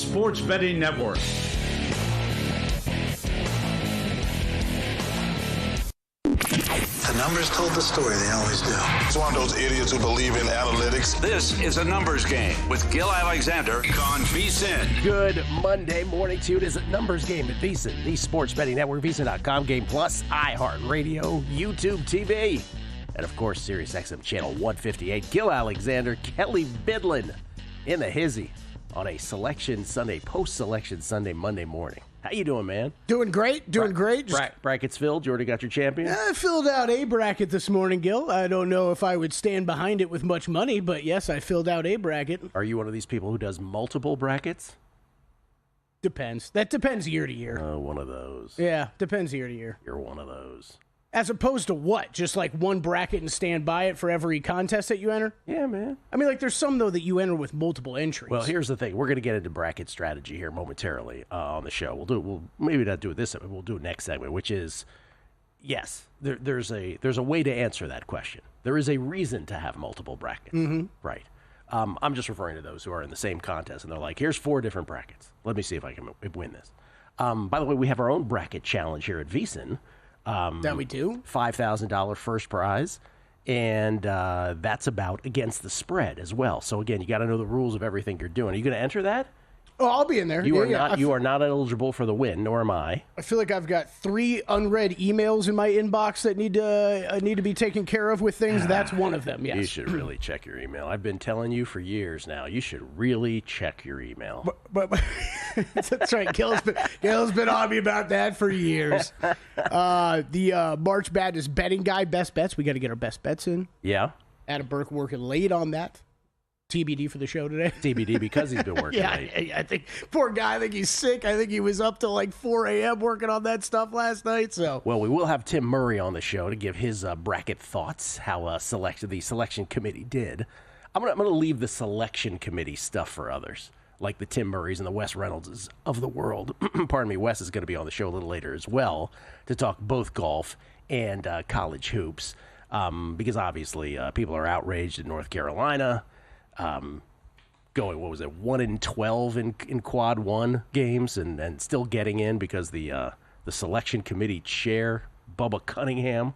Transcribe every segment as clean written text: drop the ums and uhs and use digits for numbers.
Sports Betting Network. The numbers told the story, they always do. It's one of those idiots who believe in analytics. This is a numbers game with Gil Alexander on VSIN. Good Monday morning to you. It is a numbers game at VSIN, the Sports Betting Network, VSIN.com, Game Plus, iHeartRadio, YouTube TV, and of course, Sirius XM Channel 158. Gil Alexander, Kelly Bidlin in the hizzy on a Selection Sunday, post-Selection Sunday, Monday morning. How you doing, man? Doing great, great. Brackets filled? You already got your champion? I filled out a bracket this morning, Gil. I don't know if I would stand behind it with much money, but yes, I filled out a bracket. Are you one of these people who does multiple brackets? Depends. That depends year to year. One of those. Yeah, depends year to year. You're one of those. As opposed to what? Just like one bracket and stand by it for every contest that you enter? Yeah, man. I mean, like there's some, though, that you enter with multiple entries. Well, here's the thing. We're going to get into bracket strategy here momentarily on the show. We'll maybe not do it this segment. We'll do it next segment, which is, yes, there's a way to answer that question. There is a reason to have multiple brackets. Mm-hmm. Right. I'm just referring to those who are in the same contest, and they're like, here's 4 different brackets. Let me see if I can win this. By the way, we have our own bracket challenge here at VSIN. That we do? $5,000 first prize, and that's about against the spread as well. So, again, you got to know the rules of everything you're doing. Are you going to enter that? Oh, I'll be in there. You are not eligible for the win, nor am I. I feel like I've got 3 unread emails in my inbox that need to be taken care of with things. That's one of them, yes. You should really check your email. I've been telling you for years now. You should really check your email. But that's right. Gil's been on me about that for years. The March Madness betting guy, best bets. We got to get our best bets in. Yeah. Adam Burke working late on that. TBD for the show today. TBD because he's been working late. I think, poor guy, I think he's sick. I think he was up till like 4 a.m. working on that stuff last night. So, well, we will have Tim Murray on the show to give his bracket thoughts, how the selection committee did. I'm gonna leave the selection committee stuff for others, like the Tim Murrays and the Wes Reynoldses of the world. Pardon me, Wes is going to be on the show a little later as well to talk both golf and college hoops, because obviously people are outraged in North Carolina. Going, 1-12 in quad 1 games and still getting in because the selection committee chair, Bubba Cunningham,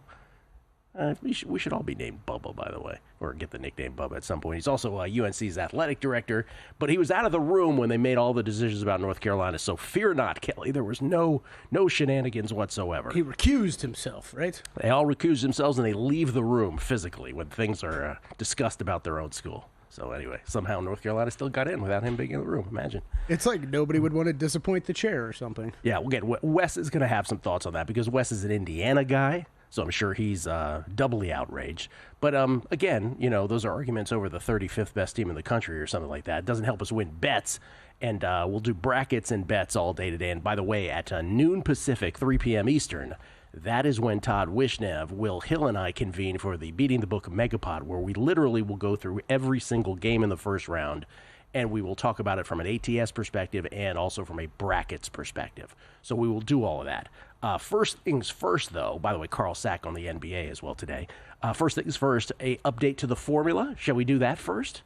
we should all be named Bubba, by the way, or get the nickname Bubba at some point. He's also UNC's athletic director, but he was out of the room when they made all the decisions about North Carolina, so fear not, Kelly. There was no shenanigans whatsoever. He recused himself, right? They all recuse themselves, and they leave the room physically when things are discussed about their own school. So anyway, somehow North Carolina still got in without him being in the room. Imagine. It's like nobody would want to disappoint the chair or something. Yeah, we'll get Wes is going to have some thoughts on that because Wes is an Indiana guy, so I'm sure he's doubly outraged. But again, those are arguments over the 35th best team in the country or something like that. It doesn't help us win bets, and we'll do brackets and bets all day today. And by the way, at noon Pacific, 3 p.m. Eastern, that is when Todd Wishnev, Will Hill, and I convene for the Beating the Book Megapod, where we literally will go through every single game in the first round, and we will talk about it from an ATS perspective and also from a brackets perspective. So we will do all of that. First things first, though, by the way, Carl Sack on the NBA as well today. First things first, a update to the formula. Shall we do that first?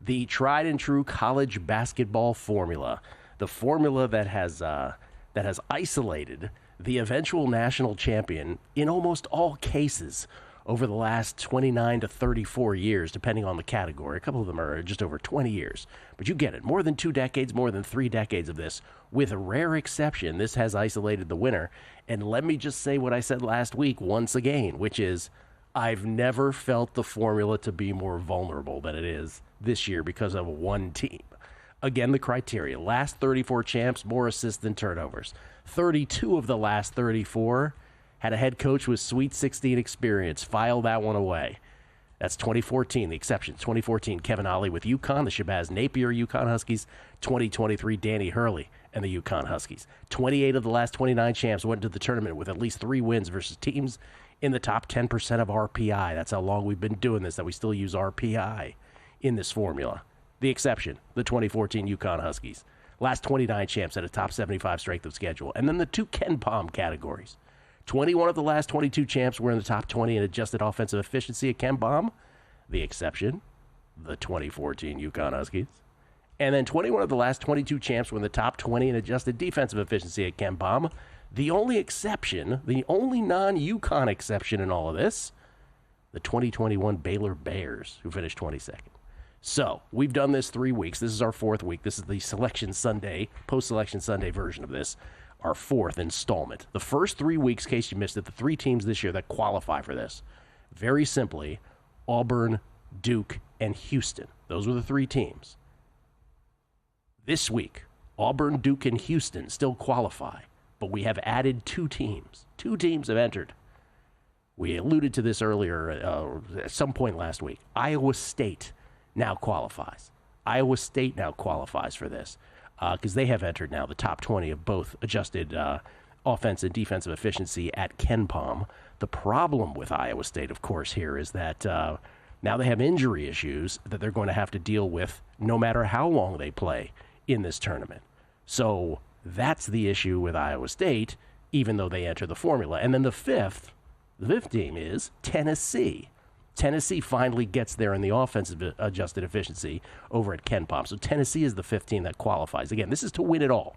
The tried and true college basketball formula. The formula that has isolated the eventual national champion in almost all cases over the last 29 to 34 years, depending on the category. A couple of them are just over 20 years. But you get it. More than 2 decades, more than 3 decades of this. With a rare exception, this has isolated the winner. And let me just say what I said last week once again, which is I've never felt the formula to be more vulnerable than it is this year because of one team. Again, the criteria. Last 34 champs, more assists than turnovers. 32 of the last 34 had a head coach with Sweet 16 experience. File that one away. That's 2014, the exception. 2014, Kevin Ollie with UConn, the Shabazz Napier UConn Huskies. 2023, Danny Hurley and the UConn Huskies. 28 of the last 29 champs went to the tournament with at least 3 wins versus teams in the top 10% of RPI. That's how long we've been doing this, that we still use RPI in this formula. The exception, the 2014 UConn Huskies. Last 29 champs at a top 75 strength of schedule. And then the 2 KenPom categories. 21 of the last 22 champs were in the top 20 in adjusted offensive efficiency at KenPom. The exception, the 2014 UConn Huskies. And then 21 of the last 22 champs were in the top 20 in adjusted defensive efficiency at KenPom. The only exception, the only non-UConn exception in all of this, the 2021 Baylor Bears, who finished 22nd. So we've done this 3 weeks. This is our 4th week. This is the Selection Sunday, post-Selection Sunday version of this, our 4th installment. The first 3 weeks, in case you missed it, the 3 teams this year that qualify for this. Very simply, Auburn, Duke, and Houston. Those were the 3 teams. This week, Auburn, Duke, and Houston still qualify, but we have added 2 teams. 2 teams have entered. We alluded to this earlier at some point last week. Iowa State now qualifies. Iowa State now qualifies for this because they have entered now the top 20 of both adjusted offense and defensive efficiency at KenPom. The problem with Iowa State, of course, here is that now they have injury issues that they're going to have to deal with no matter how long they play in this tournament. So that's the issue with Iowa State, even though they enter the formula. And then the fifth team is Tennessee. Tennessee finally gets there in the offensive adjusted efficiency over at KenPom. So Tennessee is the 5th team that qualifies. Again, this is to win it all.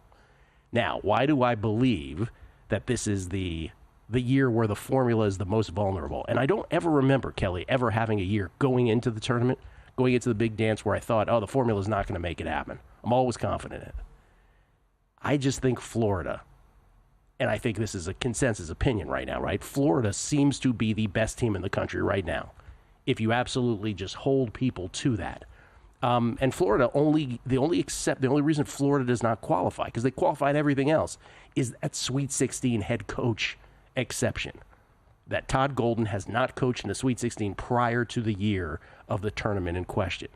Now, why do I believe that this is the year where the formula is the most vulnerable? And I don't ever remember, Kelly, ever having a year going into the tournament, going into the big dance where I thought, oh, the formula is not going to make it happen. I'm always confident in it. I just think Florida, and I think this is a consensus opinion right now, right? Florida seems to be the best team in the country right now, if you absolutely just hold people to that. And Florida, the only reason Florida does not qualify, because they qualified everything else, is that Sweet 16 head coach exception. That Todd Golden has not coached in the Sweet 16 prior to the year of the tournament in question.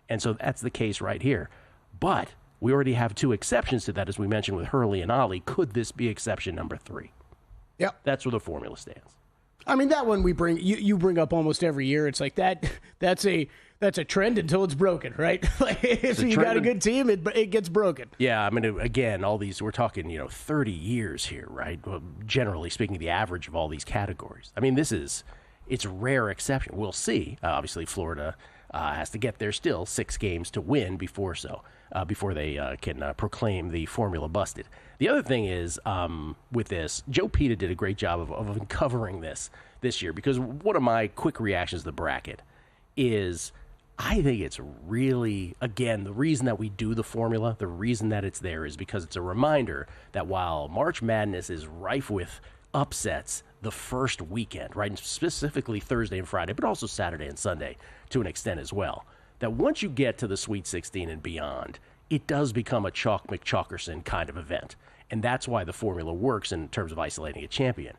And so that's the case right here. But we already have 2 exceptions to that, as we mentioned with Hurley and Ollie. Could this be exception number 3? Yep. That's where the formula stands. I mean, that one you bring up almost every year. It's like that's a trend until it's broken, right? Like if you got a good team, it gets broken. Yeah, I mean, again, all these, we're talking, 30 years here, right? Well, generally speaking, the average of all these categories. I mean, it's a rare exception. We'll see. Obviously, Florida has to get there still 6 games to win before they can proclaim the formula busted. The other thing is, with this, Joe Pita did a great job of uncovering this year, because one of my quick reactions to the bracket is I think it's really, again, the reason that we do the formula, the reason that it's there is because it's a reminder that while March Madness is rife with upsets the first weekend, right, and specifically Thursday and Friday, but also Saturday and Sunday to an extent as well, that once you get to the Sweet 16 and beyond, it does become a Chalk McChalkerson kind of event. And that's why the formula works in terms of isolating a champion.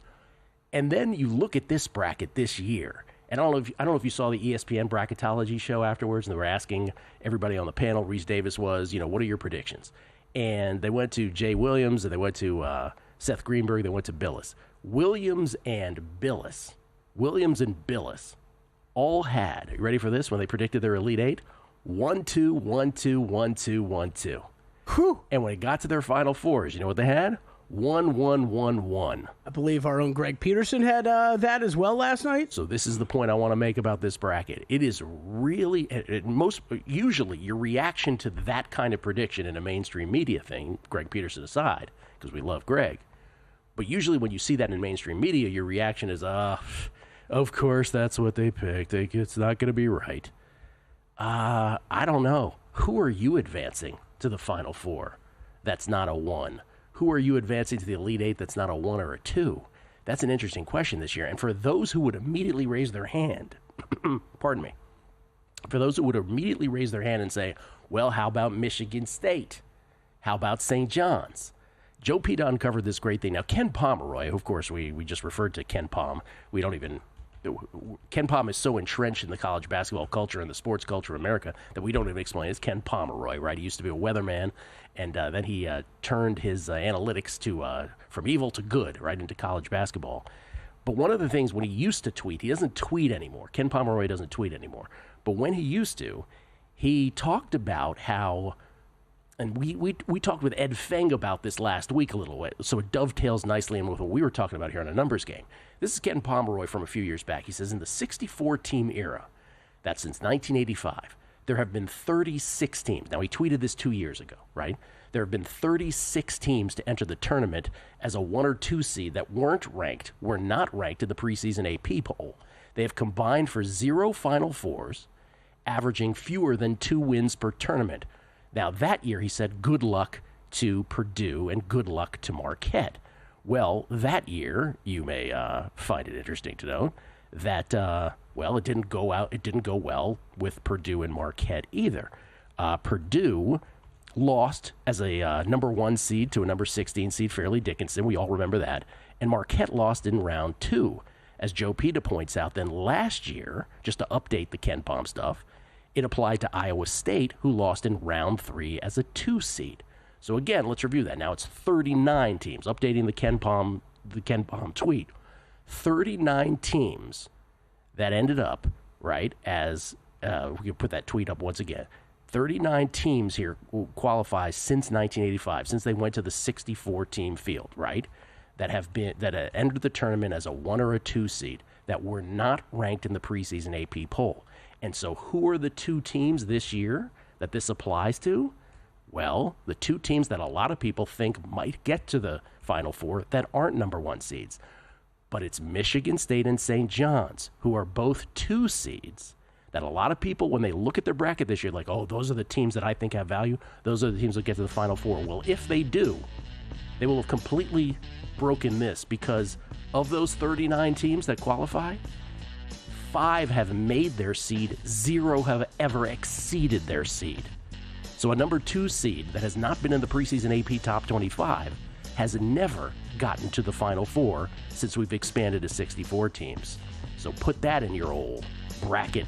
And then you look at this bracket this year, and I don't know if you saw the ESPN bracketology show afterwards, and they were asking everybody on the panel, Reese Davis was, what are your predictions? And they went to Jay Williams, and they went to Seth Greenberg, they went to Billis. Williams and Billis all had, you ready for this, when they predicted their Elite Eight? 1-2, 1-2, 1-2, 1-2. Whew. And when it got to their Final Fours, you know what they had? 1-1-1-1. I believe our own Greg Peterson had that as well last night. So this is the point I want to make about this bracket. It is really, usually your reaction to that kind of prediction in a mainstream media thing, Greg Peterson aside, because we love Greg, but usually when you see that in mainstream media, your reaction is, of course that's what they picked. It's not going to be right. I don't know. Who are you advancing to the Final Four that's not a 1? Who are you advancing to the Elite Eight that's not a 1 or a 2? That's an interesting question this year. And for those who would immediately raise their hand, pardon me, for those who would immediately raise their hand and say, well, how about Michigan State? How about St. John's? Joe Pita uncovered this great thing. Now, Ken Pomeroy, of course, we just referred to KenPom. KenPom is so entrenched in the college basketball culture and the sports culture of America that we don't even explain. It's Ken Pomeroy, right? He used to be a weatherman, and then he turned his analytics to from evil to good, right, into college basketball. But one of the things when he used to tweet, he doesn't tweet anymore. Ken Pomeroy doesn't tweet anymore. But when he used to, he talked about how, and we talked with Ed Feng about this last week a little bit, so it dovetails nicely in with what we were talking about here on a numbers game. This is Ken Pomeroy from a few years back. He says in the 64-team era, that's since 1985, there have been 36 teams. Now, he tweeted this 2 years ago, right? There have been 36 teams to enter the tournament as a 1 or 2 seed that were not ranked in the preseason AP poll. They have combined for 0 Final Fours, averaging fewer than 2 wins per tournament. Now, that year, he said, good luck to Purdue and good luck to Marquette. Well, that year, you may find it interesting to know that, it didn't go well with Purdue and Marquette either. Purdue lost as a number 1 seed to a number 16 seed, Fairleigh Dickinson. We all remember that. And Marquette lost in round 2. As Joe Pita points out, then last year, just to update the KenPom stuff, it applied to Iowa State, who lost in round 3 as a 2 seed. So again, let's review that. Now it's 39 teams. Updating the KenPom tweet. 39 teams that ended up, right, as, we can put that tweet up once again. 39 teams here qualify since 1985, since they went to the 64-team field, right, that entered the tournament as a 1 or a 2 seed that were not ranked in the preseason AP poll. And so who are the 2 teams this year that this applies to? Well, the 2 teams that a lot of people think might get to the Final Four that aren't number 1 seeds. But it's Michigan State and St. John's, who are both 2 seeds, that a lot of people, when they look at their bracket this year, like, oh, those are the teams that I think have value. Those are the teams that get to the Final Four. Well, if they do, they will have completely broken this, because of those 39 teams that qualify, 5 have made their seed, 0 have ever exceeded their seed. So a number 2 seed that has not been in the preseason AP Top 25 has never gotten to the Final Four since we've expanded to 64 teams. So put that in your old bracket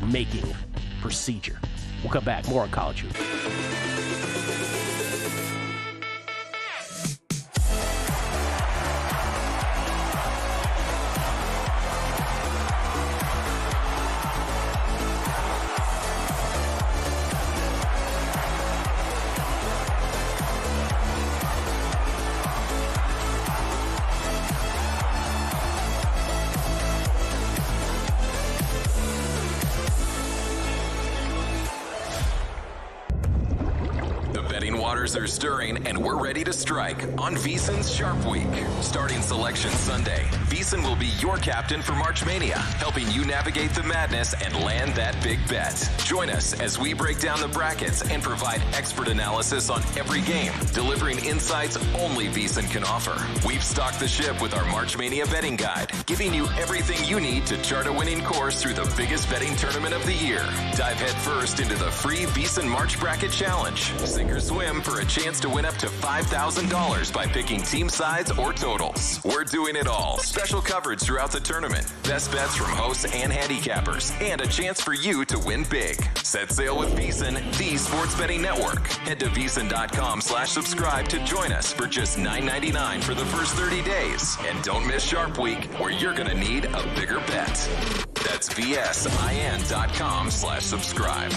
making procedure. We'll come back. More on College Hoops. Are stirring, and we're ready to strike on VSIN's Sharp Week. Starting Selection Sunday, VSIN will be your captain for March Mania, helping you navigate the madness and land that big bet. Join us as we break down the brackets and provide expert analysis on every game, delivering insights only VSIN can offer. We've stocked the ship with our March Mania betting guide, giving you everything you need to chart a winning course through the biggest betting tournament of the year. Dive headfirst into the free VSIN March Bracket Challenge. Sink or swim for a chance to win up to $5,000 by picking team sides or totals. We're doing it all. Special coverage throughout the tournament, best bets from hosts and handicappers, and a chance for you to win big. Set sail with VSiN, the sports betting network. Head to VSiN.com/subscribe to join us for just $9.99 for the first 30 days. And don't miss Sharp Week, where you're going to need a bigger bet. That's VSIN.com/subscribe.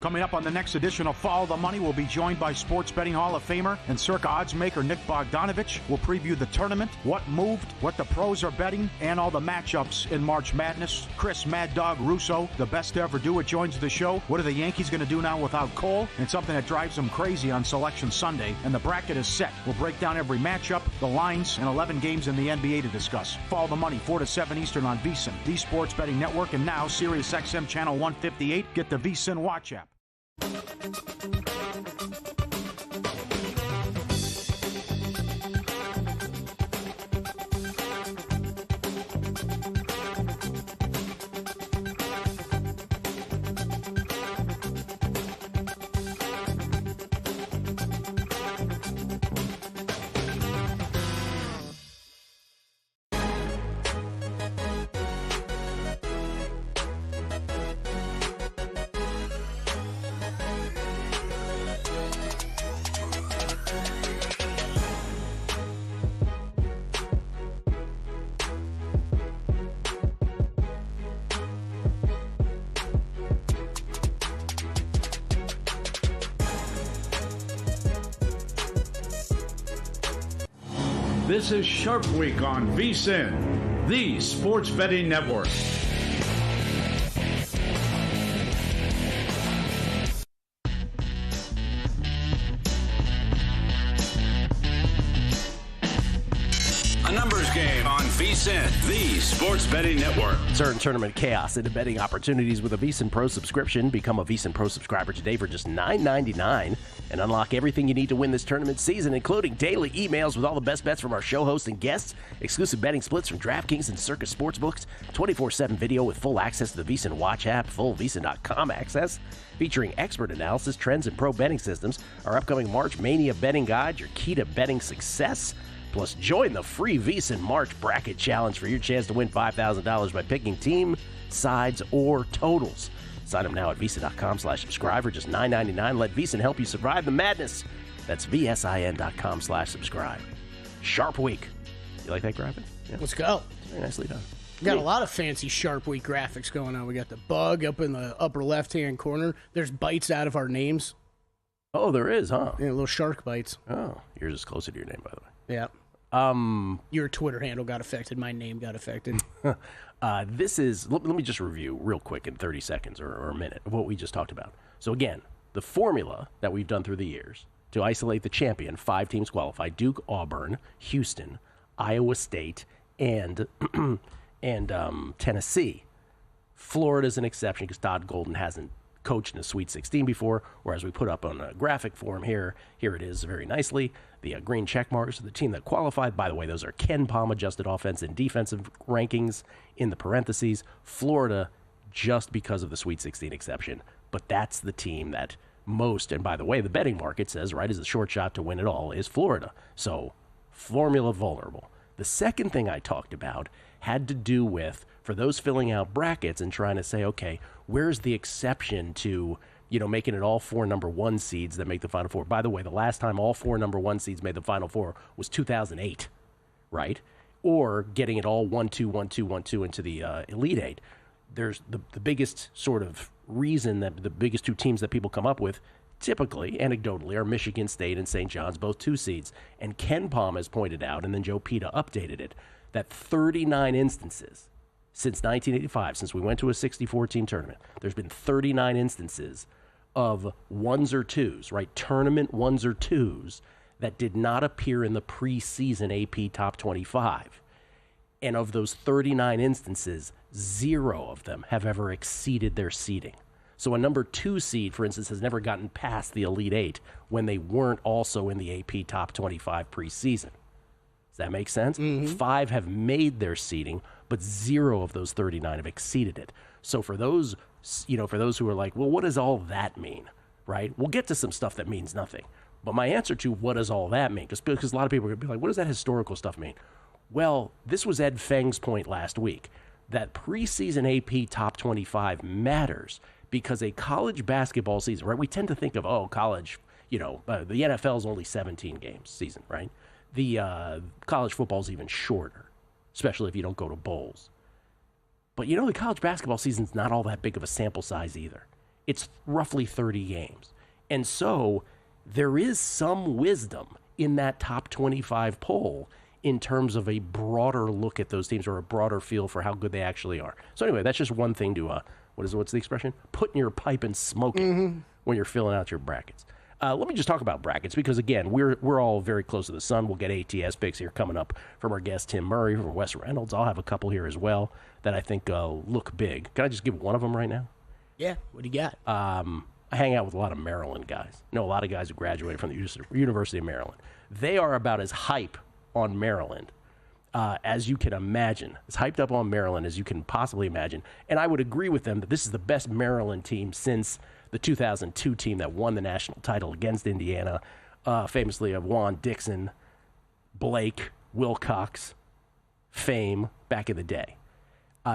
Coming up on the next edition of Follow the Money, we'll be joined by Sports Betting Hall of Famer and Circa odds maker Nick Bogdanovich. We'll preview the tournament, what moved, what the pros are betting, and all the matchups in March Madness. Chris Mad Dog Russo, the best to ever do it, joins the show. What are the Yankees going to do now without Cole? And something that drives them crazy on Selection Sunday. And the bracket is set. We'll break down every matchup, the lines, and 11 games in the NBA to discuss. Follow the Money, 4 to 7 Eastern on VSiN, the Sports Betting Network, and now Sirius XM Channel 158. Get the VSiN Watch app. This is Sharp Week on VSiN, the Sports Betting Network. VSIN, the Sports Betting Network. Turn tournament chaos into betting opportunities with a VSIN Pro subscription. Become a VSIN Pro subscriber today for just $9.99 and unlock everything you need to win this tournament season, including daily emails with all the best bets from our show hosts and guests, exclusive betting splits from DraftKings and Circus Sportsbooks, 24/7 video with full access to the VSIN Watch app, full VSIN.com access, featuring expert analysis, trends, and pro betting systems, our upcoming March Mania betting guide, your key to betting success. Plus, join the free VSiN March Bracket Challenge for your chance to win $5,000 by picking team, sides, or totals. Sign up now at VSiN.com/subscribe for just $9.99. Let VSiN help you survive the madness. That's VSIN.com/subscribe. Sharp Week. You like that graphic? Yeah. Let's go. Very nicely done. We got a lot of fancy Sharp Week graphics going on. We got the bug up in the upper left-hand corner. There's bites out of our names. Oh, there is, huh? Yeah, little shark bites. Oh, yours is closer to your name, by the way. Yeah. Your Twitter handle got affected. My name got affected. This is, let me just review real quick in 30 seconds or a minute of what we just talked about. So again, the formula that we've done through the years to isolate the champion, 5 teams qualify: Duke, Auburn, Houston, Iowa State, and Tennessee. Florida's an exception because Todd Golden hasn't coached in a Sweet 16 before, whereas we put up on a graphic for him here it is very nicely. The green check marks are the team that qualified. By the way, those are KenPom adjusted offense and defensive rankings in the parentheses. Florida, just because of the Sweet 16 exception, but that's the team that most, and by the way, the betting market says, right, is the short shot to win it all is Florida. So, formula vulnerable. The second thing I talked about had to do with, for those filling out brackets and trying to say, okay, where's the exception to, making it all 4 number 1 seeds that make the Final Four? By the way, the last time all 4 number 1 seeds made the Final Four was 2008, right? Or getting it all 1-2, 1-2, 1-2 into the Elite Eight. There's the biggest sort of reason that the biggest 2 teams that people come up with, typically, anecdotally, are Michigan State and St. John's, both 2 seeds. And KenPom has pointed out, and then Joe Pita updated it, that 39 instances since 1985, since we went to a 64-team tournament, there's been 39 instances of 1s or 2s, right, tournament 1s or 2s that did not appear in the preseason AP Top 25. And of those 39 instances, 0 of them have ever exceeded their seeding. So a number 2 seed, for instance, has never gotten past the Elite Eight when they weren't also in the AP Top 25 preseason. Does that make sense? Mm-hmm. 5 have made their seeding, but 0 of those 39 have exceeded it. So for those, who are like, well, what does all that mean, right? We'll get to some stuff that means nothing. But my answer to what does all that mean, just because a lot of people are going to be like, what does that historical stuff mean? Well, this was Ed Feng's point last week, that preseason AP Top 25 matters because a college basketball season, right? We tend to think of, college, the NFL is only 17 games season, right? The college football is even shorter, especially if you don't go to bowls. But the college basketball season's not all that big of a sample size either. It's roughly 30 games. And so there is some wisdom in that top 25 poll in terms of a broader look at those teams or a broader feel for how good they actually are. So anyway, that's just one thing to, what's the expression? Put in your pipe and smoke it when you're filling out your brackets. Let me just talk about brackets because, again, we're all very close to the sun. We'll get ATS picks here coming up from our guest Tim Murray, from Wes Reynolds. I'll have a couple here as well that I think look big. Can I just give one of them right now? Yeah, what do you got? I hang out with a lot of Maryland guys. I know a lot of guys who graduated from the University of Maryland. They are about as hype on Maryland as you can imagine, as hyped up on Maryland as you can possibly imagine. And I would agree with them that this is the best Maryland team since the 2002 team that won the national title against Indiana, famously of Juan Dixon, Blake, Wilcox, fame back in the day.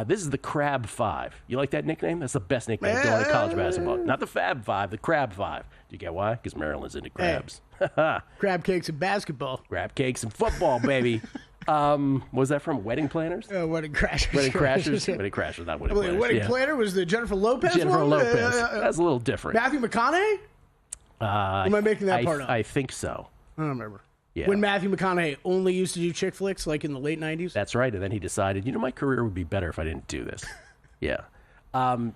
This is the Crab Five. You like that nickname? That's the best nickname going to college basketball. Not the Fab Five, the Crab Five. Do you get why? Because Maryland's into crabs. Hey, crab cakes and basketball. Crab cakes and football, baby. Was that from Wedding Planners? Wedding Crashers. Wedding Crashers? Wedding Crashers, not Wedding Planners. Wedding Planner was the Jennifer Lopez Jennifer one? Lopez. That's a little different. Matthew McConaughey? Am I making that part up? I think so. I don't remember. Yeah. When Matthew McConaughey only used to do chick flicks, like in the late 90s? That's right. And then he decided, my career would be better if I didn't do this. Yeah.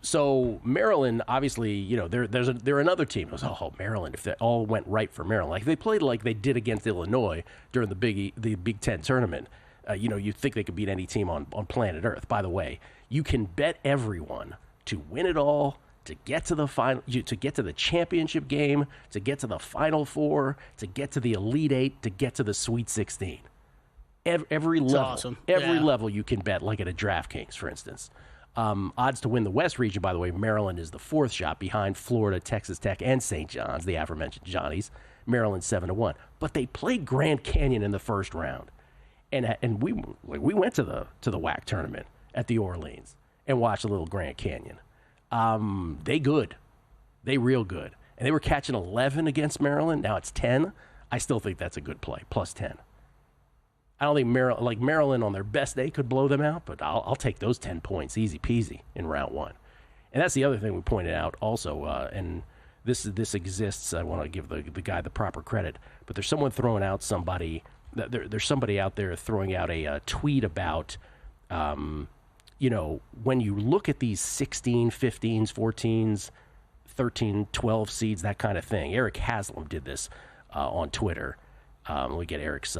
So Maryland, obviously, they're another team. It was, Maryland, if they all went right for Maryland. Like they played like they did against Illinois during the Big Ten tournament, You think they could beat any team on planet Earth. By the way, you can bet everyone to win it all, to get to the final, to get to the championship game, to get to the Final Four, to get to the Elite Eight, to get to the Sweet 16. Every level, awesome. Every level you can bet, like at a DraftKings, for instance. Odds to win the West region, by the way, Maryland is the fourth shot behind Florida, Texas Tech, and St. John's, the aforementioned Johnnies. Maryland 7-1, but they played Grand Canyon in the first round, and we went to the WAC tournament at the Orleans and watched a little Grand Canyon. They real good, and they were catching 11 against Maryland. Now it's 10. I still think that's a good play, plus 10. I don't think Maryland on their best day could blow them out, but I'll take those 10 points easy peasy in round one. And that's the other thing we pointed out also, and this exists. I want to give the guy the proper credit, but there's someone throwing out somebody. There's somebody out there throwing out a tweet about, when you look at these 16, 15s, 14s, 13, 12 seeds, that kind of thing. Eric Haslam did this on Twitter. Let me get Eric's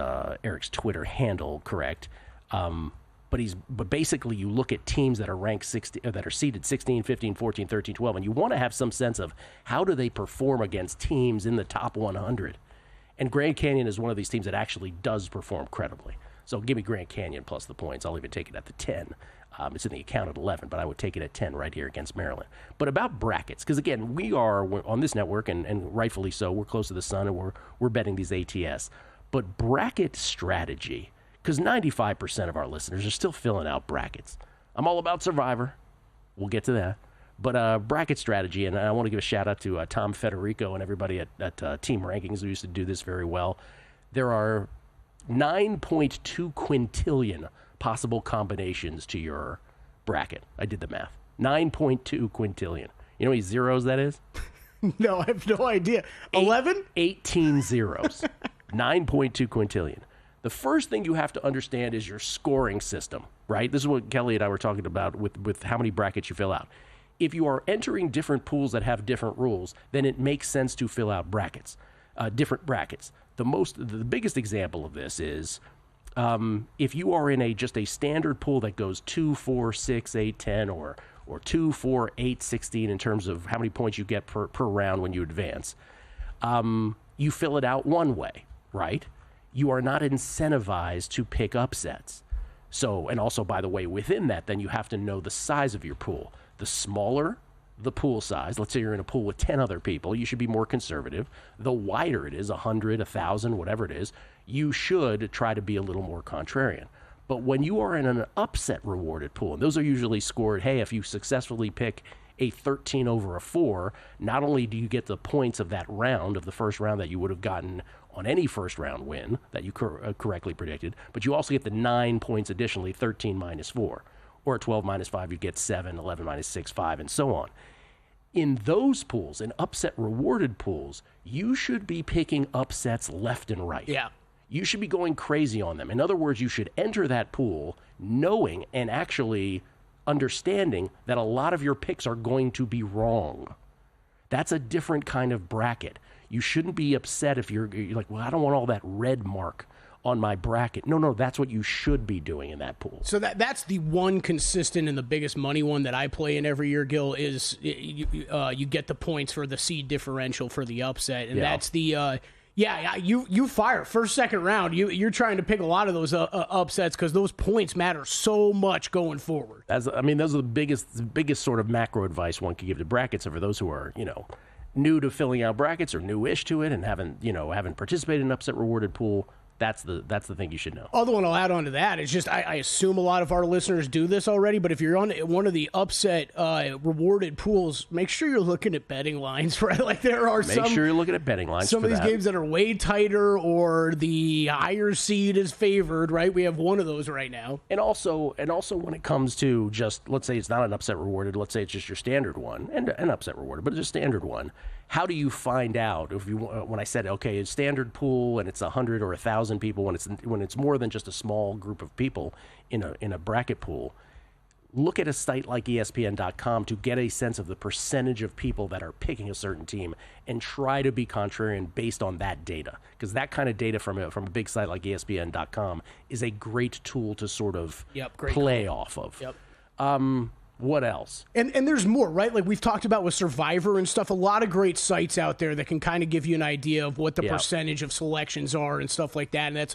Twitter handle correct. But basically you look at teams that are ranked 60, that are seeded 16, 15, 14, 13, 12, and you want to have some sense of how do they perform against teams in the top 100. And Grand Canyon is one of these teams that actually does perform credibly. So give me Grand Canyon plus the points. I'll even take it at the 10. It's in the account at 11, but I would take it at 10 right here against Maryland. But about brackets, because again, we're on this network, and rightfully so, we're close to the sun, and we're betting these ATS. But bracket strategy, because 95% of our listeners are still filling out brackets. I'm all about Survivor. We'll get to that. But bracket strategy, and I want to give a shout-out to Tom Federico and everybody at Team Rankings who used to do this very well. There are 9.2 quintillion possible combinations to your bracket. I did the math. 9.2 quintillion. You know how many zeros that is? No, I have no idea. 11? 18 zeros. 9.2 quintillion. The first thing you have to understand is your scoring system, right? This is what Kelly and I were talking about with how many brackets you fill out. If you are entering different pools that have different rules, then it makes sense to fill out brackets, different brackets. The biggest example of this is if you are in just a standard pool that goes 2, 4, 6, 8, 10, or 2, 4, 8, 16 in terms of how many points you get per round when you advance, you fill it out one way, right? You are not incentivized to pick upsets. So, and also, by the way, within that, then you have to know the size of your pool. The smaller the pool size, let's say you're in a pool with 10 other people, you should be more conservative. The wider it is, 100, 1,000, whatever it is, you should try to be a little more contrarian. But when you are in an upset rewarded pool, and those are usually scored, hey, if you successfully pick a 13 over a 4, not only do you get the points of that round, of the first round that you would have gotten on any first round win that you correctly predicted, but you also get the 9 points additionally, 13 minus 4. Or at 12 minus 5, you get 7, 11 minus 6, 5, and so on. In those pools, in upset rewarded pools, you should be picking upsets left and right. Yeah. You should be going crazy on them. In other words, you should enter that pool knowing and actually understanding that a lot of your picks are going to be wrong. That's a different kind of bracket. You shouldn't be upset if you're like, well, I don't want all that red mark on my bracket. No, that's what you should be doing in that pool. So that's the one consistent and the biggest money one that I play in every year, Gil, is you get the points for the seed differential for the upset. And that's the, you fire first, second round. You're trying to pick a lot of those upsets because those points matter so much going forward. Those are the biggest sort of macro advice one could give to brackets. And for those who are, new to filling out brackets or new-ish to it and haven't participated in an upset rewarded pool, that's the thing you should know. Other one I'll add on to that is just I assume a lot of our listeners do this already, but if you're on one of the upset rewarded pools, make sure you're looking at betting lines, right? Like there are Make sure you're looking at betting lines. Some of these games that are way tighter or the higher seed is favored, right? We have one of those right now. And also when it comes to just, let's say it's not an upset rewarded, let's say it's just your standard one, and an upset rewarded, but it's a standard one. How do you find out when I said, okay, it's standard pool and it's 100 or 1,000 people, when it's more than just a small group of people in a bracket pool? look at a site like ESPN.com to get a sense of the percentage of people that are picking a certain team and try to be contrarian based on that data. Because that kind of data from a big site like ESPN.com is a great tool to sort of play off of. What else? And there's more, right? Like we've talked about with Survivor and stuff, a lot of great sites out there that can kind of give you an idea of what the percentage of selections are and stuff like that. And that's,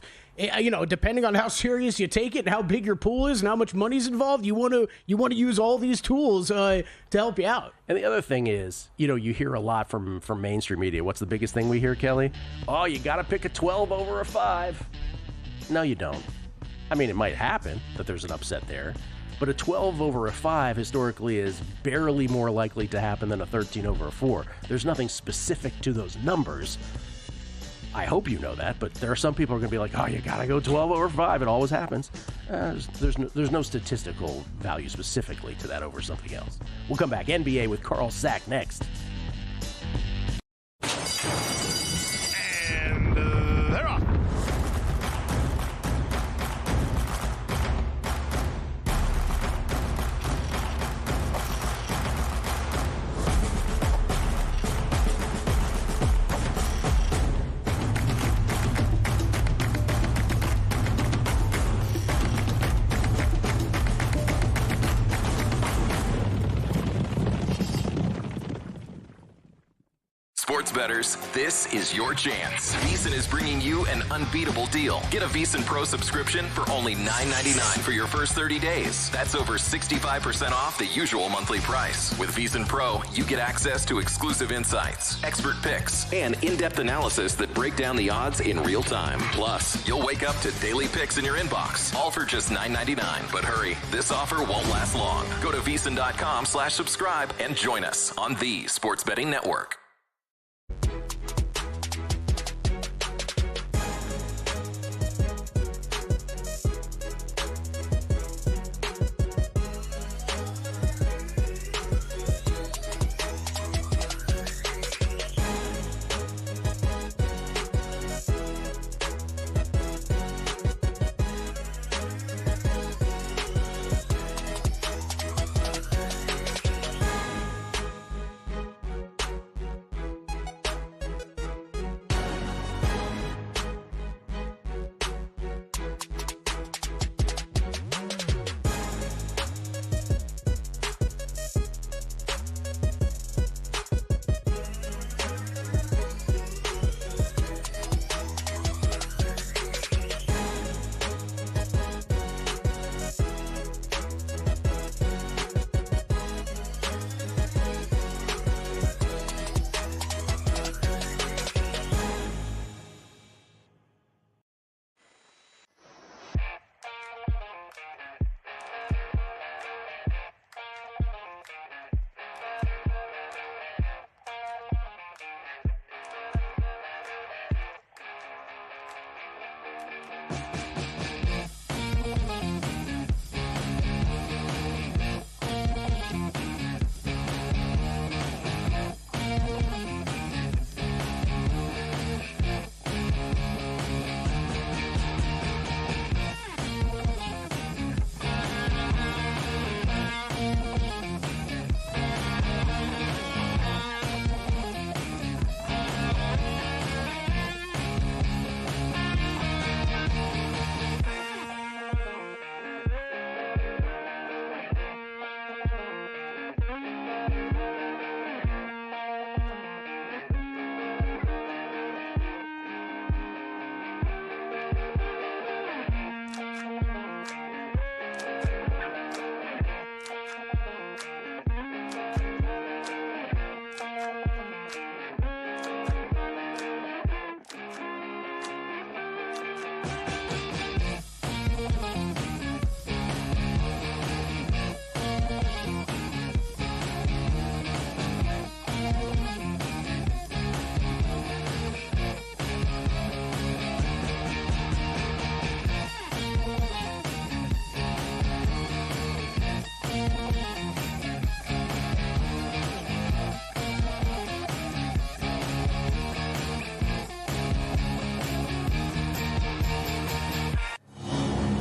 depending on how serious you take it and how big your pool is and how much money's involved, you want to use all these tools to help you out. And the other thing is, you hear a lot from mainstream media. What's the biggest thing we hear, Kelly? Oh, you got to pick a 12 over a 5. No, you don't. I mean, it might happen that there's an upset there. But a 12 over a 5 historically is barely more likely to happen than a 13 over a 4. There's nothing specific to those numbers. I hope you know that, but there are some people who are going to be like, oh, you got to go 12 over 5. It always happens. There's no statistical value specifically to that over something else. We'll come back. NBA with Carl Sack next. And they're off. Sports bettors, this is your chance. VSIN is bringing you an unbeatable deal. Get a VSIN Pro subscription for only $9.99 for your first 30 days. That's over 65% off the usual monthly price. With VSIN Pro, you get access to exclusive insights, expert picks, and in-depth analysis that break down the odds in real time. Plus, you'll wake up to daily picks in your inbox, all for just $9.99. But hurry, this offer won't last long. Go to VSIN.com/subscribe and join us on the Sports Betting Network.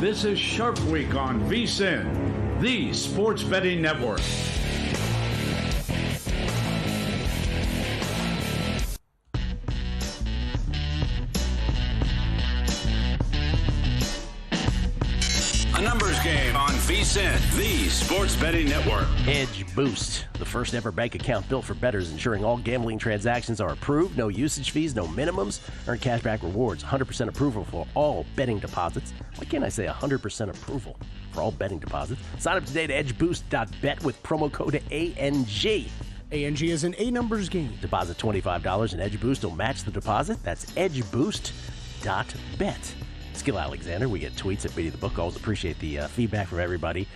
This is Sharp Week on VSIN, the sports betting network. A numbers game on VSIN, the sports betting network. Edge Boost, the first ever bank account built for bettors, ensuring all gambling transactions are approved, no usage fees, no minimums, earn cashback rewards, 100% approval for all betting deposits. Why can't I say 100% approval for all betting deposits? Sign up today to edgeboost.bet with promo code ANG. ANG is an A numbers game. Deposit $25 and Edge Boost will match the deposit. That's edgeboost.bet. Skill Alexander, we get tweets at Beatty the Book. Always appreciate the feedback from everybody.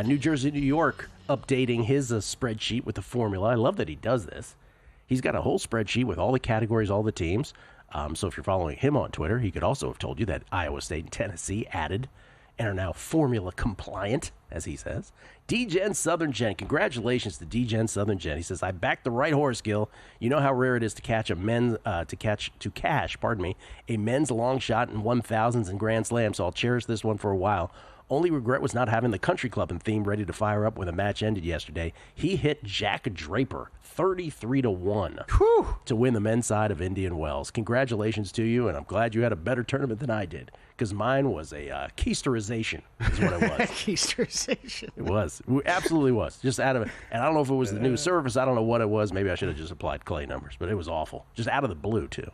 New Jersey, New York, updating his spreadsheet with the formula. I love that he does this. He's got a whole spreadsheet with all the categories, all the teams. So if you're following him on Twitter, he could also have told you that Iowa State and Tennessee added and are now formula compliant, as he says. D-Gen Southern Gen. Congratulations to D-Gen Southern Gen. He says, I backed the right horse, Gil. You know how rare it is to catch a men's cash a men's long shot in 1,000s and Grand Slams, so I'll cherish this one for a while. Only regret was not having the country club and theme ready to fire up when the match ended yesterday. He hit Jack Draper 33-1 to win the men's side of Indian Wells. Congratulations to you, and I'm glad you had a better tournament than I did, because mine was a keisterization is what it was. Keisterization. It was. It absolutely was. Just out of it. And I don't know if it was the new service. I don't know what it was. Maybe I should have just applied clay numbers, but it was awful. Just out of the blue, too.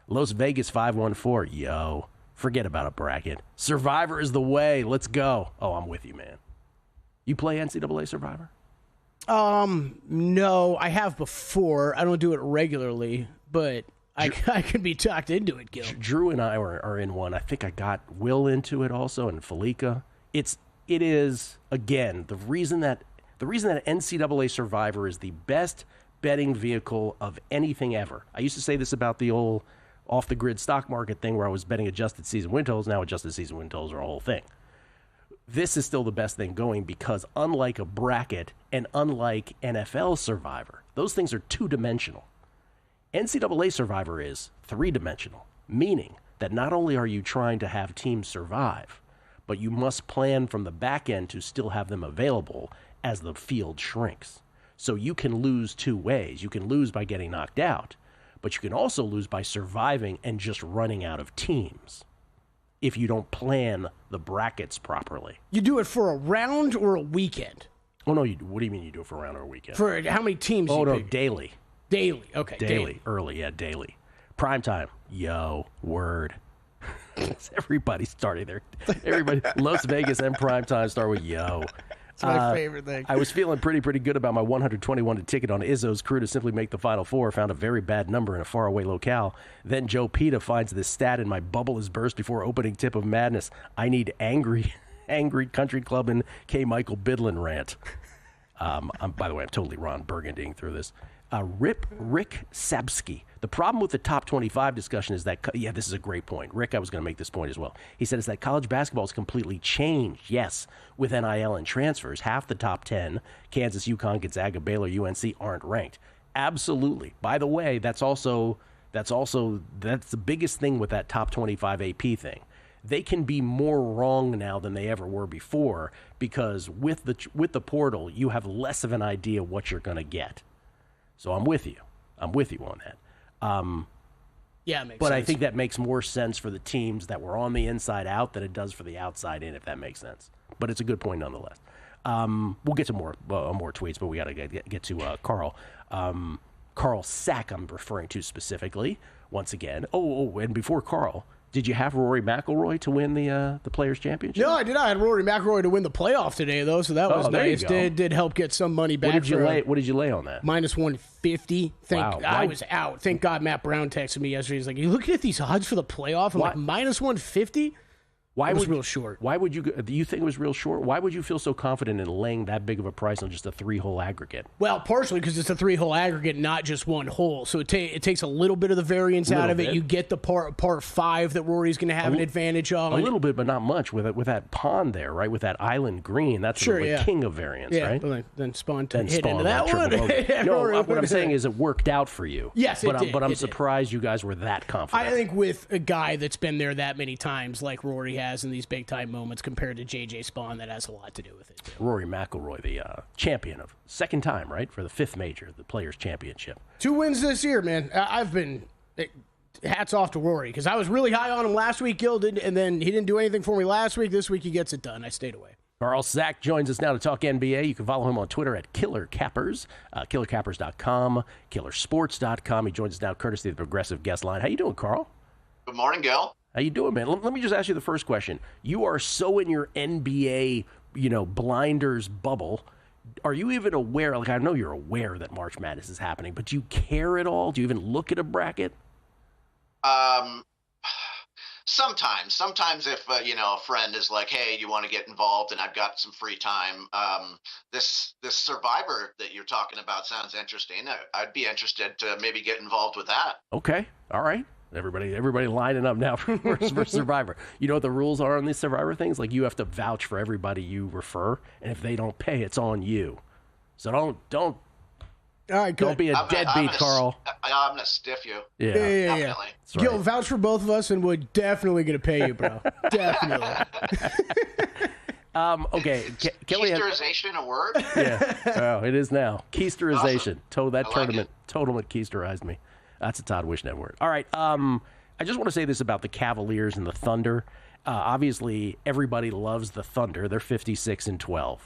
Las Vegas 514. Yo. Forget about a bracket. Survivor is the way. Let's go. Oh, I'm with you, man. You play NCAA Survivor? No, I have before. I don't do it regularly, but I could be talked into it, Gil. Drew and I are in one. I think I got Will into it also, and Felica. It is, again, the reason that NCAA Survivor is the best betting vehicle of anything ever. I used to say this about the old off-the-grid stock market thing where I was betting adjusted season win totals. Now adjusted season win totals are a whole thing. This is still the best thing going because unlike a bracket and unlike NFL Survivor, those things are two-dimensional. NCAA Survivor is three-dimensional, meaning that not only are you trying to have teams survive, but you must plan from the back end to still have them available as the field shrinks. So you can lose two ways. You can lose by getting knocked out, but you can also lose by surviving and just running out of teams if you don't plan the brackets properly. You do it for a round or a weekend? Oh, no. What do you mean you do it for a round or a weekend? For how many teams? Oh, no, daily. Daily, okay. Daily. Early, yeah, daily. Prime time. Yo, word. Everybody's starting there. Everybody, Las Vegas and prime time start with yo. It's my favorite thing. I was feeling pretty good about my 121 ticket on Izzo's crew to simply make the Final Four. Found a very bad number in a faraway locale. Then Joe Pita finds this stat and my bubble is burst before opening tip of madness. I need angry country club and K. Michael Bidlin rant. By the way, I'm totally Ron Burgundying through this. Rick Sabsky. The problem with the top 25 discussion is that, this is a great point. Rick, I was going to make this point as well. He said it's that college basketball has completely changed, yes, with NIL and transfers. Half the top 10, Kansas, UConn, Gonzaga, Baylor, UNC, aren't ranked. Absolutely. By the way, that's the biggest thing with that top 25 AP thing. They can be more wrong now than they ever were before because with the portal, you have less of an idea what you're going to get. So I'm with you. I'm with you on that. Yeah, it makes but sense. I think that makes more sense for the teams that were on the inside out than it does for the outside in, if that makes sense. But it's a good point nonetheless. We'll get to more tweets, but we got to get to Carl. Carl Sack, I'm referring to specifically once again. And before Carl, did you have Rory McIlroy to win the Players' Championship? No, I did not. I had Rory McIlroy to win the playoff today, though, so that was nice. Did help get some money back. What did you lay on that? Minus 150. Wow. I was out. Thank God Matt Brown texted me yesterday. He's like, you looking at these odds for the playoff? I'm like, minus 150? It was real short. Why would you? Do you think it was real short? Why would you feel so confident in laying that big of a price on just a 3-hole aggregate? Well, partially because it's a 3-hole aggregate, not just one hole. So it takes a little bit of the variance out of it. You get the par 5 that Rory's going to have an advantage on. A little bit, but not much with that pond there, right? With that island green, that's the king of variance, right? Yeah, then Spawn hit into that one. No, what I'm saying is it worked out for you. Yes, it did. But I'm surprised you guys were that confident. I think with a guy that's been there that many times like Rory has in these big-time moments compared to J.J. Spawn. That has a lot to do with it, too. Rory McIlroy, the champion of second time, right, for the fifth major, the Players' Championship. 2 wins this year, man. I've been hats off to Rory because I was really high on him last week, Gil, and then he didn't do anything for me last week. This week he gets it done. I stayed away. Carl Sack joins us now to talk NBA. You can follow him on Twitter at KillerCappers, KillerCappers.com, KillerSports.com. He joins us now courtesy of the Progressive Guest Line. How you doing, Carl? Good morning, Gil. How you doing, man? Let me just ask you the first question. You are so in your NBA, blinders bubble. Are you even aware, I know you're aware that March Madness is happening, but do you care at all? Do you even look at a bracket? Sometimes if, a friend is like, hey, you want to get involved and I've got some free time. This Survivor that you're talking about sounds interesting. I'd be interested to maybe get involved with that. Okay. All right. Everybody lining up now for Survivor. You know what the rules are on these Survivor things? Like, you have to vouch for everybody you refer, and if they don't pay, it's on you. So don't All right, don't be a deadbeat, Carl. I'm going to stiff you. Yeah. Definitely. That's right. Gil, vouch for both of us, and we're definitely going to pay you, bro. Definitely. Okay. Keisterization a word? Yeah. Oh, it is now. Keisterization. Awesome. That tournament keisterized me. That's a Todd Wishnet word. All right. I just want to say this about the Cavaliers and the Thunder. Obviously, everybody loves the Thunder. They're 56-12.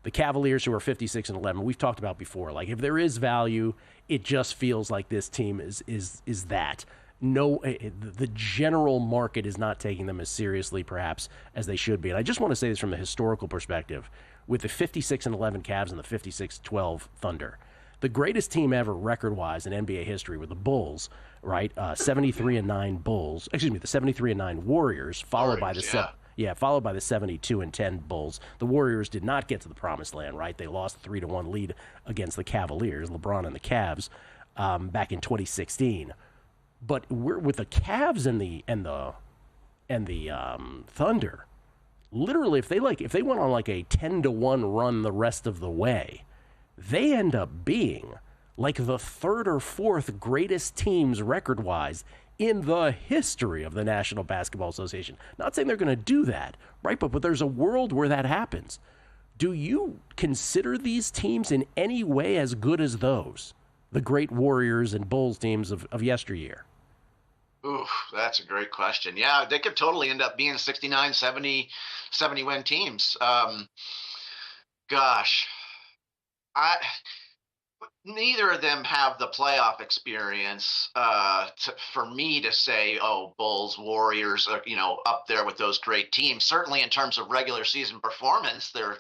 The Cavaliers, who are 56-11, we've talked about before. Like, if there is value, it just feels like this team is that. No, the general market is not taking them as seriously, perhaps, as they should be. And I just want to say this from a historical perspective. With the 56-11 Cavs and the 56-12 Thunder, the greatest team ever record-wise in NBA history were the Bulls, right? 73-9 Bulls. Excuse me, the 73-9 Warriors, followed by the 72-10 Bulls. The Warriors did not get to the promised land, right? They lost a 3-1 lead against the Cavaliers, LeBron and the Cavs, back in 2016. But we're with the Cavs and the Thunder. Literally, if they went on like a 10-1 run the rest of the way, they end up being like the third or fourth greatest teams record-wise in the history of the National Basketball Association. Not saying they're going to do that, right? But there's a world where that happens. Do you consider these teams in any way as good as those, the great Warriors and Bulls teams of yesteryear? Ooh, that's a great question. Yeah, they could totally end up being 69, 70 win teams. Neither of them have the playoff experience for me to say, oh, Bulls, Warriors, are, up there with those great teams. Certainly in terms of regular season performance, they're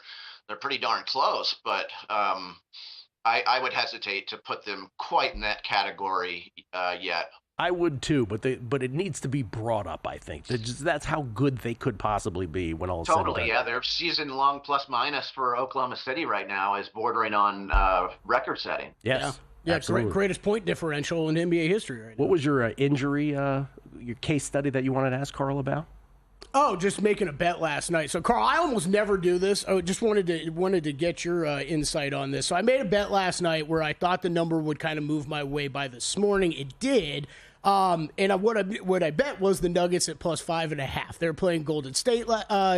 pretty darn close. But I would hesitate to put them quite in that category yet. I would too, but it needs to be brought up, I think. That's how good they could possibly be when all is said and done. Totally, yeah. Their season-long plus-minus for Oklahoma City right now is bordering on record-setting. Yes. Yeah, greatest point differential in NBA history right now. What was your injury, your case study that you wanted to ask Carl about? Oh, just making a bet last night. So, Carl, I almost never do this. I just wanted to get your insight on this. So I made a bet last night where I thought the number would kind of move my way by this morning. It did. And what I bet was the Nuggets at plus 5.5. They're playing Golden State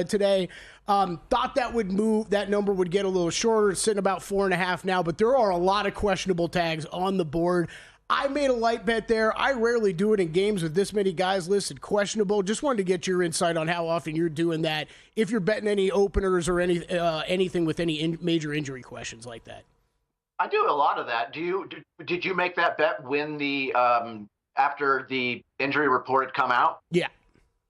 today. Thought that number would get a little shorter. It's sitting about 4.5 now, but there are a lot of questionable tags on the board. I made a light bet there. I rarely do it in games with this many guys listed questionable. Just wanted to get your insight on how often you're doing that, if you're betting any openers or anything with any major injury questions like that. I do a lot of that. Did you make that bet when the after the injury report had come out? Yeah.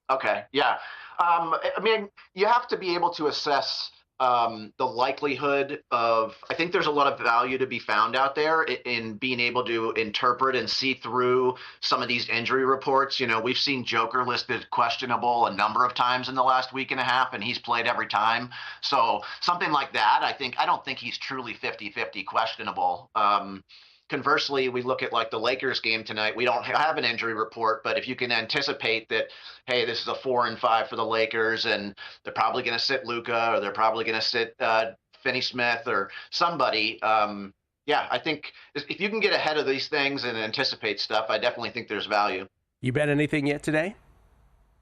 Okay. Yeah. I mean, you have to be able to assess the likelihood of, I think there's a lot of value to be found out there in being able to interpret and see through some of these injury reports. We've seen Joker listed questionable a number of times in the last week and a half, and he's played every time. So something like that, I don't think he's truly 50-50 questionable. Conversely, we look at like the Lakers game tonight. We don't have an injury report, but if you can anticipate that, hey, this is a 4-5 for the Lakers, and they're probably going to sit Luka, or they're probably going to sit Finney Smith or somebody. I think if you can get ahead of these things and anticipate stuff, I definitely think there's value. You bet anything yet today?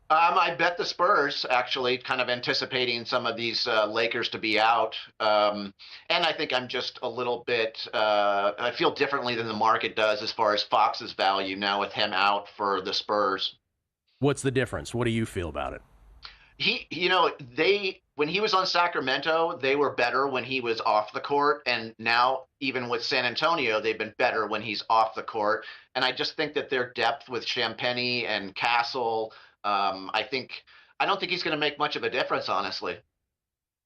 I bet the Spurs, actually, kind of anticipating some of these Lakers to be out. And I think I'm just a little bit, I feel differently than the market does as far as Fox's value now with him out for the Spurs. What's the difference? What do you feel about it? When he was on Sacramento, they were better when he was off the court. And now, even with San Antonio, they've been better when he's off the court. And I just think that their depth with Champagnie and Castle, I don't think he's going to make much of a difference, honestly.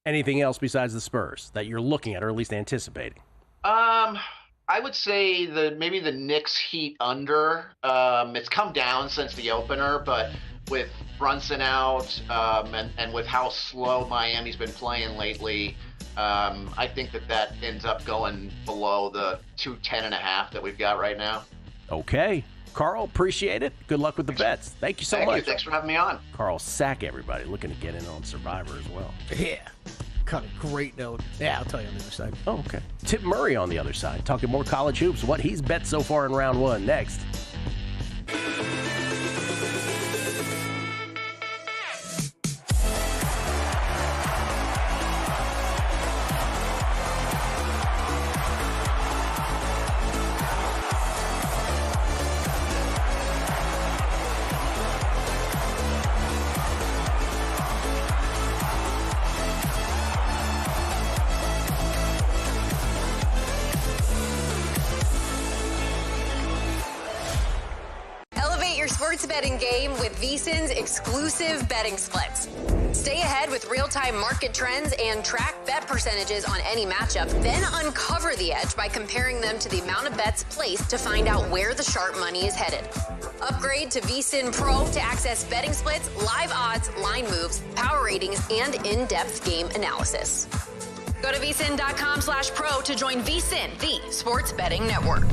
Anything else besides the Spurs that you're looking at or at least anticipating? I would say maybe the Knicks Heat under. It's come down since the opener, but with Brunson out and with how slow Miami's been playing lately, I think that ends up going below the 210.5 that we've got right now. Okay. Carl, appreciate it. Good luck with the bets. Thank you so much. Thanks for having me on. Carl Sack, everybody, looking to get in on Survivor as well. Yeah. Cut a great note. Yeah, I'll tell you on the other side. Oh, okay. Tip Murray on the other side, talking more college hoops, what he's bet so far in round one. Next. Sports betting game with VSIN's exclusive betting splits. Stay ahead with real-time market trends and track bet percentages on any matchup, then uncover the edge by comparing them to the amount of bets placed to find out where the sharp money is headed. Upgrade to VSIN Pro to access betting splits, live odds, line moves, power ratings, and in-depth game analysis. Go to vsin.com/pro to join VSIN, the sports betting network.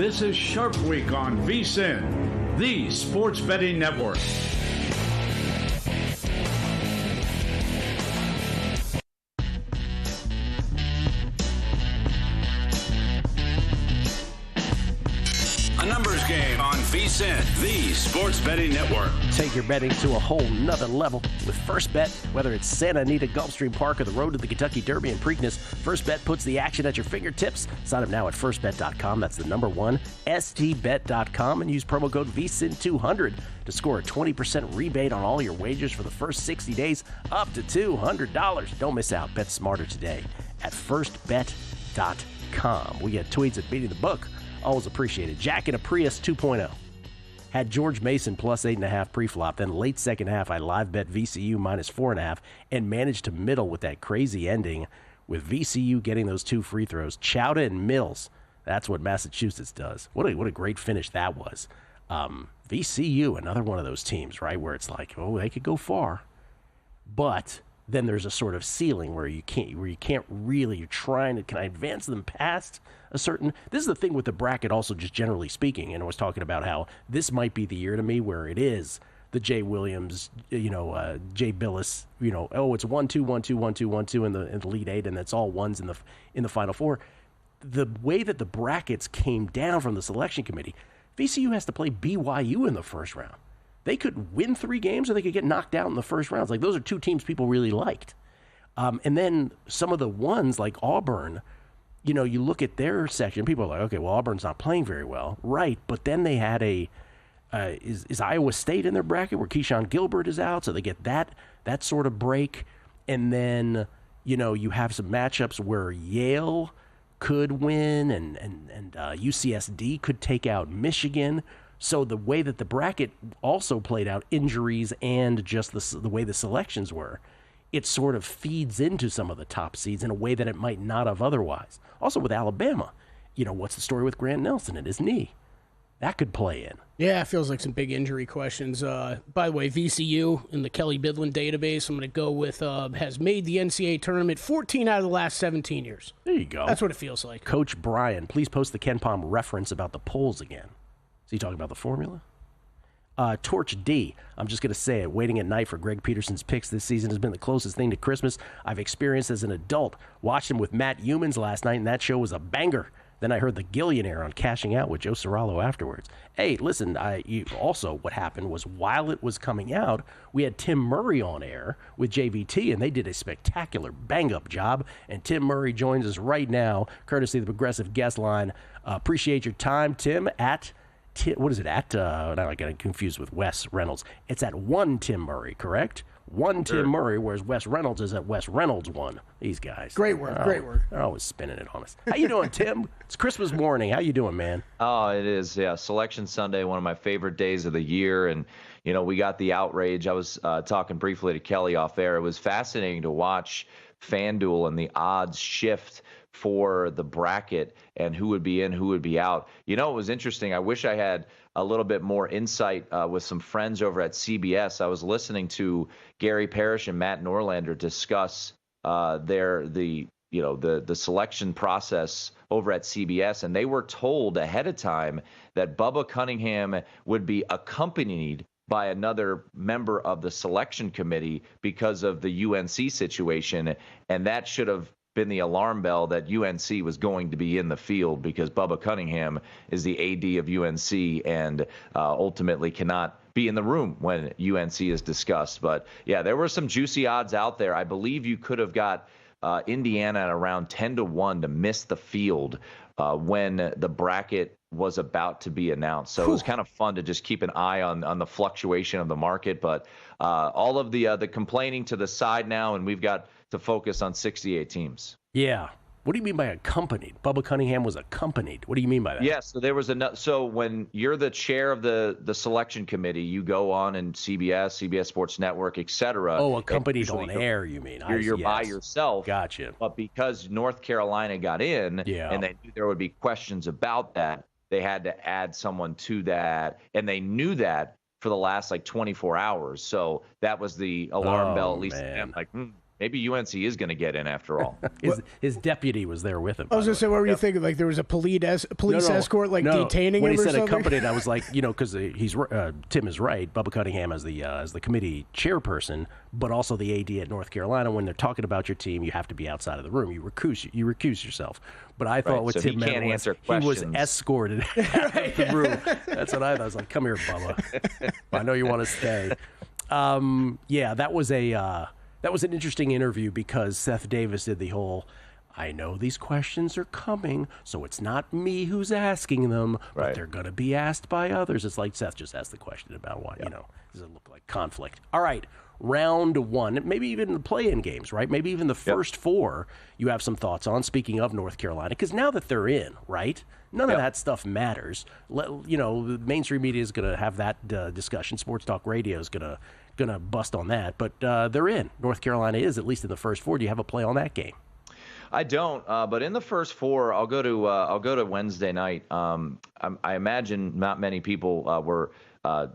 This is Sharp Week on VSIN, the Sports Betting Network. A numbers game on VSIN, the Sports Betting Network. Take your betting to a whole nother level with First Bet. Whether it's Santa Anita, Gulfstream Park, or the road to the Kentucky Derby and Preakness, First Bet puts the action at your fingertips. Sign up now at firstbet.com. That's the number one, stbet.com, and use promo code VSIN200 to score a 20% rebate on all your wagers for the first 60 days, up to $200. Don't miss out. Bet smarter today at firstbet.com. We get tweets at Beating the Book. Always appreciated. Jack in a Prius 2.0. Had George Mason plus 8.5 pre-flop. Then late second half, I live bet VCU minus 4.5 and managed to middle with that crazy ending with VCU getting those 2 free throws. Chowda and Mills. That's what Massachusetts does. What a great finish that was. VCU, another one of those teams, right, where it's like, oh, they could go far. But then there's a sort of ceiling where you can't really, you're trying to, can I advance them past a certain, this is the thing with the bracket also, just generally speaking, and I was talking about how this might be the year to me where it is the Jay Williams, Jay Billis, oh, it's 1-2, 1-2, 1-2, 1-2 in the Elite Eight, and it's all ones in the Final Four. The way that the brackets came down from the selection committee, VCU has to play BYU in the first round. They could win 3 games or they could get knocked out in the first rounds. Like, those are 2 teams people really liked. And then some of the ones like Auburn, you look at their section, people are like, okay, well, Auburn's not playing very well. Right, but then they had is Iowa State in their bracket where Keyshawn Gilbert is out, so they get that sort of break. And then, you have some matchups where Yale could win and UCSD could take out Michigan. So the way that the bracket also played out, injuries and just the way the selections were, it sort of feeds into some of the top seeds in a way that it might not have otherwise. Also with Alabama, what's the story with Grant Nelson and his knee? That could play in. Yeah, it feels like some big injury questions. By the way, VCU in the Kelly Bidlin database, I'm going to go with, has made the NCAA tournament 14 out of the last 17 years. There you go. That's what it feels like. Coach Brian, please post the KenPom reference about the polls again. Is he talking about the formula? Torch D, I'm just going to say it. Waiting at night for Greg Peterson's picks this season has been the closest thing to Christmas I've experienced as an adult. Watched him with Matt Humans last night, and that show was a banger. Then I heard the Gillionaire on Cashing Out with Joe Cirallo afterwards. Hey, listen, also what happened was while it was coming out, we had Tim Murray on air with JVT, and they did a spectacular bang-up job. And Tim Murray joins us right now, courtesy of the Progressive Guest Line. Appreciate your time, Tim, at... what is it at? Now I got confused with Wes Reynolds. It's at 1 Tim Murray, correct? 1 Tim Murray, whereas Wes Reynolds is at Wes Reynolds 1. These guys. Great work, great work. They're always spinning it on us. How you doing, Tim? It's Christmas morning. How you doing, man? Oh, it is, yeah. Selection Sunday, one of my favorite days of the year. And, we got the outrage. I was talking briefly to Kelly off air. It was fascinating to watch FanDuel and the odds shift for the bracket and who would be in, who would be out. It was interesting. I wish I had a little bit more insight with some friends over at CBS. I was listening to Gary Parrish and Matt Norlander discuss the selection process over at CBS, and they were told ahead of time that Bubba Cunningham would be accompanied by another member of the selection committee because of the UNC situation, and that should have been the alarm bell that UNC was going to be in the field because Bubba Cunningham is the AD of UNC and ultimately cannot be in the room when UNC is discussed. But, yeah, there were some juicy odds out there. I believe you could have got Indiana at around 10-1 to miss the field when the bracket was about to be announced. So it was kind of fun to just keep an eye on the fluctuation of the market. But all of the complaining to the side now, and we've got to focus on 68 teams. Yeah. What do you mean by accompanied? Bubba Cunningham was accompanied. What do you mean by that? Yeah, so there was so when you're the chair of the selection committee, you go on and CBS Sports Network, etc. Oh, accompanied on air, you mean? You're by yourself. Gotcha. But because North Carolina got in, and they knew there would be questions about that, they had to add someone to that, and they knew that for the last 24 hours. So that was the alarm bell, at least. maybe UNC is going to get in after all. his deputy was there with him. I was going to say, what were you thinking? Like there was a police escort detaining when him he or said something? accompanied, I was like, because Tim is right. Bubba Cunningham as the committee chairperson, but also the AD at North Carolina. When they're talking about your team, you have to be outside of the room. You recuse yourself. But I thought what Tim meant was he was escorted out of the room. That's what I thought. I was like, come here, Bubba. I know you want to stay. That was an interesting interview because Seth Davis did the whole, I know these questions are coming, so it's not me who's asking them, but they're going to be asked by others. It's like Seth just asked the question about what, does it look like conflict? All right, round one, maybe even the play-in games, right? Maybe even the first four you have some thoughts on, speaking of North Carolina, because now that they're in, right? None of that stuff matters. The mainstream media is going to have that discussion. Sports Talk Radio is going to bust on that, but they're in. North Carolina is, at least in the first four. Do you have a play on that game? I don't, but in the first four, I'll go to Wednesday night. I imagine not many people were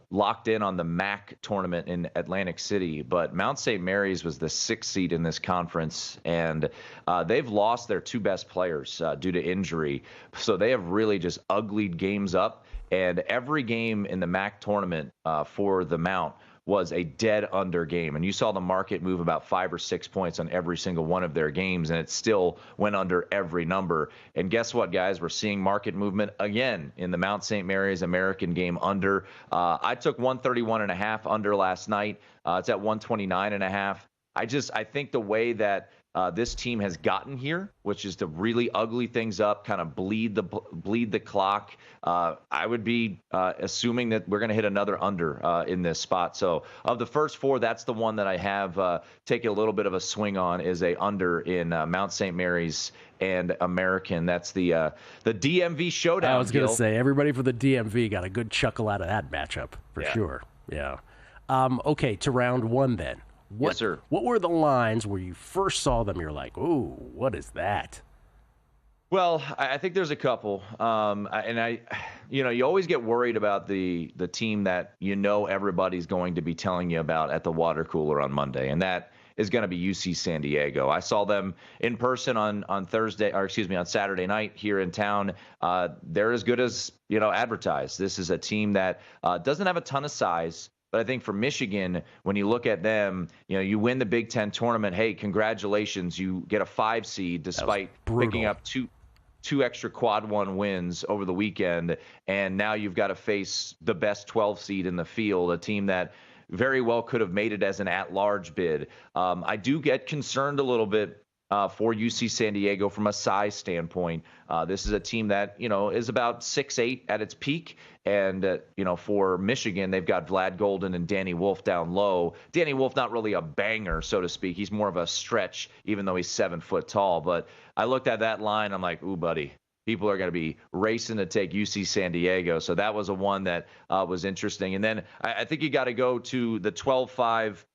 locked in on the MAC tournament in Atlantic City, but Mount St. Mary's was the 6th seed in this conference, and they've lost their two best players due to injury. So they have really just uglied games up, and every game in the MAC tournament for the Mount was a dead under game. And you saw the market move about 5 or 6 points on every single one of their games, and it still went under every number. And guess what, guys? We're seeing market movement again in the Mount St. Mary's American game under. I took 131.5 under last night. It's at 129.5. I think the way that this team has gotten here, which is to really ugly things up, kind of bleed the clock. I would be assuming that we're going to hit another under in this spot. So of the first four, that's the one that I have taken a little bit of a swing on, is a under in Mount St. Mary's and American. That's the DMV showdown. I was going to say, everybody for the DMV got a good chuckle out of that matchup for sure. Yeah. Okay, to round one then. Yes, sir. What were the lines where you first saw them? You're like, "Ooh, what is that?" Well, I think there's a couple, you always get worried about the team that everybody's going to be telling you about at the water cooler on Monday, and that is going to be UC San Diego. I saw them in person on Saturday night here in town. They're as good as advertised. This is a team that doesn't have a ton of size. But I think for Michigan, when you look at them, you win the Big Ten tournament. Hey, congratulations. You get a 5 seed despite picking up two extra quad one wins over the weekend. And now you've got to face the best 12 seed in the field, a team that very well could have made it as an at-large bid. I do get concerned a little bit for UC San Diego from a size standpoint. This is a team that, is about 6'8" at its peak. And, for Michigan, they've got Vlad Golden and Danny Wolf down low. Danny Wolf, not really a banger, so to speak. He's more of a stretch, even though he's 7 foot tall. But I looked at that line. I'm like, ooh, buddy, people are going to be racing to take UC San Diego. So that was a one that was interesting. And then I think you got to go to the 12-5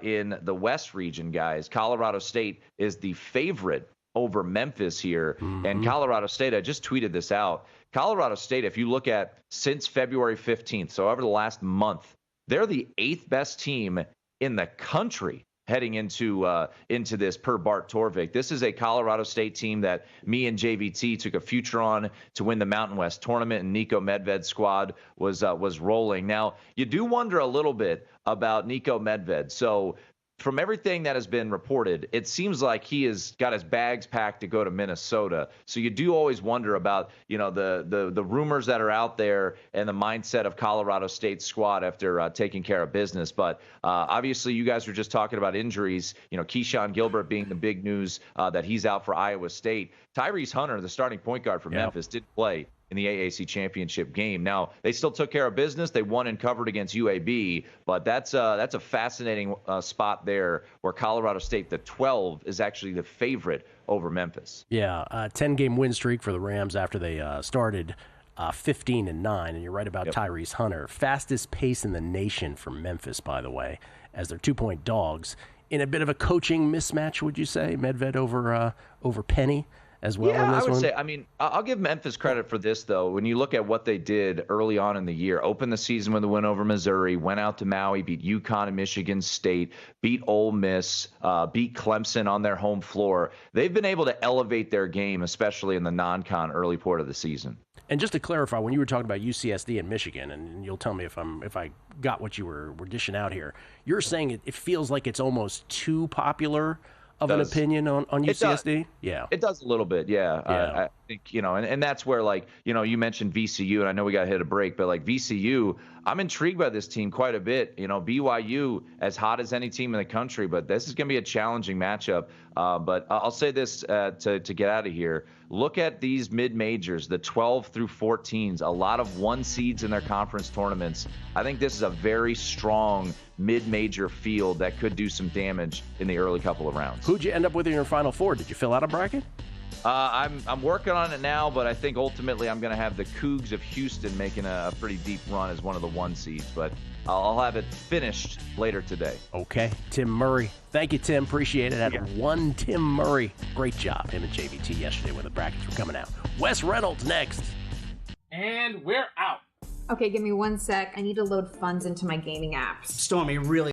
in the West region, guys. Colorado State is the favorite over Memphis here. Mm-hmm. And Colorado State, I just tweeted this out. Colorado State, if you look at since February 15th, so over the last month, they're the 8th best team in the country heading into this per Bart Torvik. This is a Colorado State team that me and JVT took a future on to win the Mountain West tournament, and Nico Medved's squad was rolling. Now, you do wonder a little bit about Nico Medved. So from everything that has been reported, it seems like he has got his bags packed to go to Minnesota. So you do always wonder about, the rumors that are out there and the mindset of Colorado State's squad after taking care of business. But obviously, you guys were just talking about injuries. Keyshawn Gilbert being the big news that he's out for Iowa State. Tyrese Hunter, the starting point guard for Memphis, did play in the AAC championship game. Now, they still took care of business. They won and covered against UAB, but that's a fascinating spot there where Colorado State, the 12, is actually the favorite over Memphis. Yeah, 10-game win streak for the Rams after they started 15-9, and you're right about Tyrese Hunter. Fastest pace in the nation for Memphis, by the way, as they're 2-point dogs. In a bit of a coaching mismatch, would you say, Medved over Penny? as well Yeah, in this I would one? say. I mean, I'll give Memphis credit for this, though. When you look at what they did early on in the year, opened the season with a win over Missouri, went out to Maui, beat UConn and Michigan State, beat Ole Miss, beat Clemson on their home floor. They've been able to elevate their game, especially in the non-con early part of the season. And just to clarify, when you were talking about UCSD and Michigan, and you'll tell me if I got what you were dishing out here, you're saying it feels like it's almost too popular of an opinion on UCSD? Yeah. It does a little bit, yeah. Yeah. I think, and that's where, like, you mentioned VCU, and I know we got to hit a break, but, like, VCU, I'm intrigued by this team quite a bit. BYU, as hot as any team in the country, but this is going to be a challenging matchup. But I'll say this to get out of here. Look at these mid-majors, the 12 through 14s, a lot of one seeds in their conference tournaments. I think this is a very strong mid-major field that could do some damage in the early couple of rounds. Who'd you end up with in your Final Four? Did you fill out a bracket? I'm working on it now, but I think ultimately I'm going to have the Cougs of Houston making a pretty deep run as one of the one seeds, but I'll have it finished later today. Okay. Tim Murray. Thank you, Tim. Appreciate it. One Tim Murray. Great job, him and JVT yesterday when the brackets were coming out. Wes Reynolds next. And we're out. Okay, give me 1 sec. I need to load funds into my gaming apps. Stormy, really